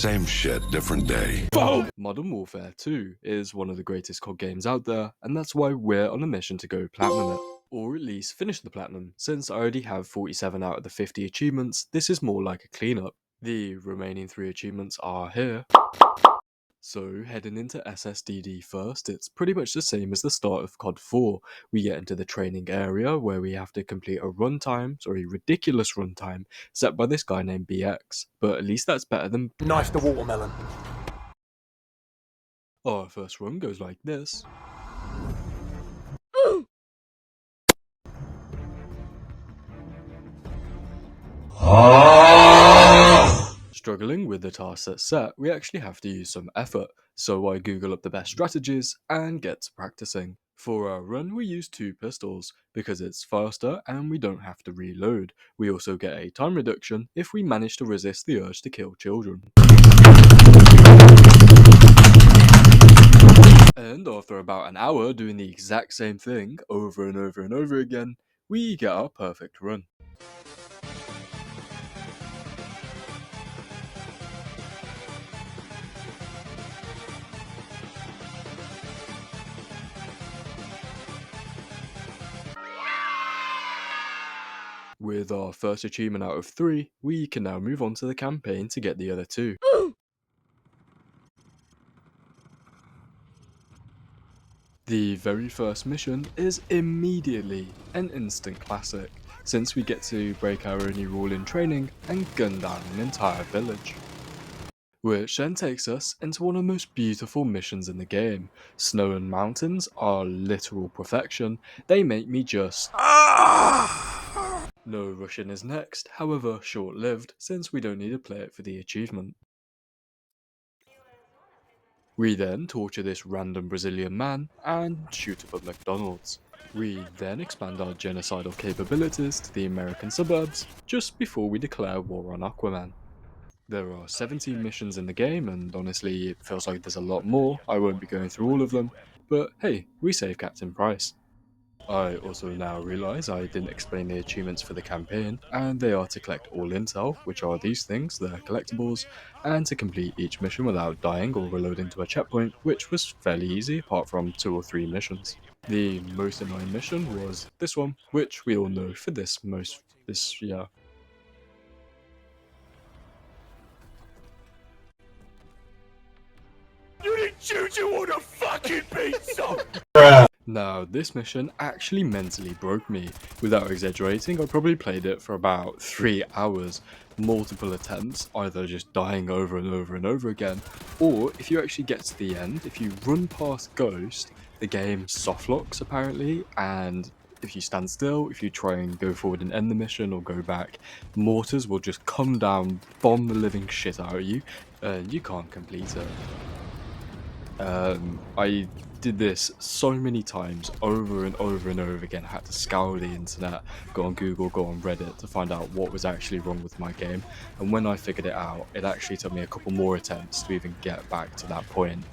Same shit, different day. Modern Warfare 2 is one of the greatest COD games out there, and that's why we're on a mission to go platinum it. Or at least finish the platinum. Since I already have 47 out of the 50 achievements, this is more like a cleanup. The remaining 3 achievements are here. So, heading into SSDD first, it's pretty much the same as the start of COD 4. We get into the training area where we have to complete a ridiculous runtime, set by this guy named BX. But at least that's better than Knife the watermelon. our first run goes like this. Struggling with the task that's set, we actually have to use some effort, so I Google up the best strategies and get to practicing. For our run, we use 2 pistols, because it's faster and we don't have to reload. We also get a time reduction if we manage to resist the urge to kill children. And after about an hour doing the exact same thing over and over and over again, we get our perfect run. With our first achievement out of 3, we can now move on to the campaign to get the other 2. The very first mission is immediately an instant classic, since we get to break our only rule in training and gun down an entire village. Which then takes us into one of the most beautiful missions in the game. Snow and mountains are literal perfection. They make me just... No Russian is next, however short-lived, since we don't need to play it for the achievement. We then torture this random Brazilian man and shoot up a McDonald's. We then expand our genocidal capabilities to the American suburbs just before we declare war on Aquaman. There are 17 missions in the game, and honestly it feels like there's a lot more. I won't be going through all of them, but hey, we save Captain Price. I also now realise I didn't explain the achievements for the campaign, and they are to collect all intel, which are these things, they're collectibles, and to complete each mission without dying or reloading to a checkpoint, which was fairly easy apart from 2 or 3 missions. The most annoying mission was this one, which we all know for this. You didn't choose you on a fucking pizza! Now, this mission actually mentally broke me. Without exaggerating, I probably played it for about 3 hours, multiple attempts, either just dying over and over and over again, or if you actually get to the end, if you run past Ghost, the game softlocks apparently, and if you stand still, if you try and go forward and end the mission or go back, mortars will just come down, bomb the living shit out of you, and you can't complete it. I did this so many times, over and over and over again. I had to scour the internet, go on Google, go on Reddit to find out what was actually wrong with my game. And when I figured it out, it actually took me a couple more attempts to even get back to that point.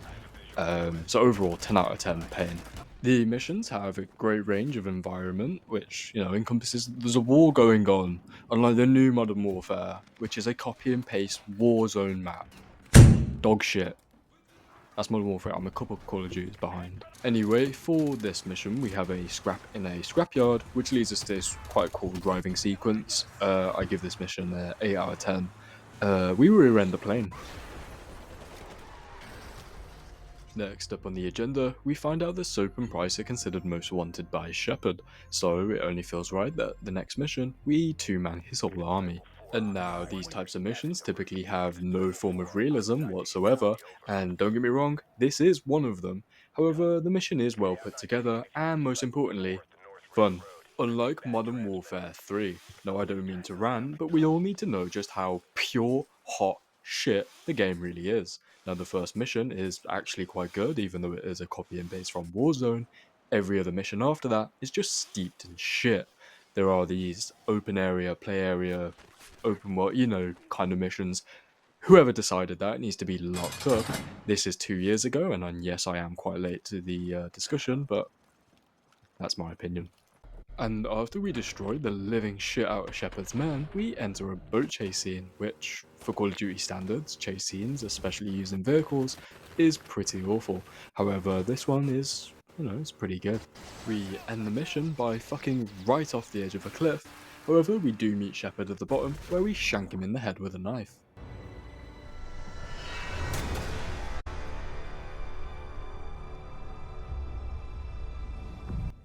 So overall, 10 out of 10 pain. The missions have a great range of environment, which, encompasses there's a war going on, unlike the new Modern Warfare, which is a copy and paste war zone map. Dog shit. That's Modern Warfare. I'm a couple of Call of Duties behind. Anyway, for this mission, we have a scrap in a scrapyard, which leads us to this quite cool driving sequence. I give this mission an 8 out of 10. We rear-end the plane. Next up on the agenda, we find out that Soap and Price are considered most wanted by Shepard, so it only feels right that the next mission, we two-man his whole army. And now, these types of missions typically have no form of realism whatsoever, and don't get me wrong, this is one of them. However, the mission is well put together, and most importantly, fun. Unlike Modern Warfare 3. No, I don't mean to rant, but we all need to know just how pure, hot shit the game really is. Now, the first mission is actually quite good, even though it is a copy and paste from Warzone. Every other mission after that is just steeped in shit. There are these open area, play area, open world, kind of missions. Whoever decided that needs to be locked up. This is 2 years ago, and yes, I am quite late to the discussion, but that's my opinion. And after we destroy the living shit out of Shepard's men, we enter a boat chase scene, which, for Call of Duty standards, chase scenes, especially using vehicles, is pretty awful. However, this one is, it's pretty good. We end the mission by fucking right off the edge of a cliff. However, we do meet Shepard at the bottom, where we shank him in the head with a knife.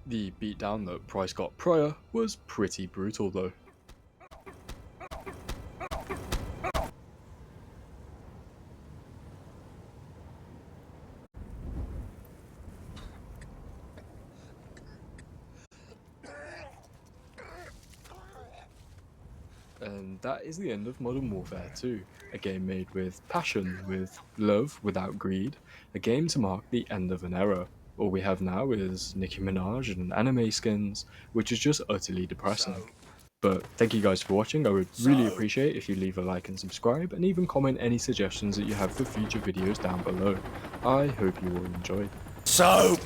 The beatdown that Price got prior was pretty brutal though. And that is the end of Modern Warfare 2, a game made with passion, with love without greed, a game to mark the end of an era. All we have now is Nicki Minaj and anime skins, which is just utterly depressing. But thank you guys for watching. I would really appreciate if you leave a like and subscribe, and even comment any suggestions that you have for future videos down below. I hope you all enjoyed. Soap!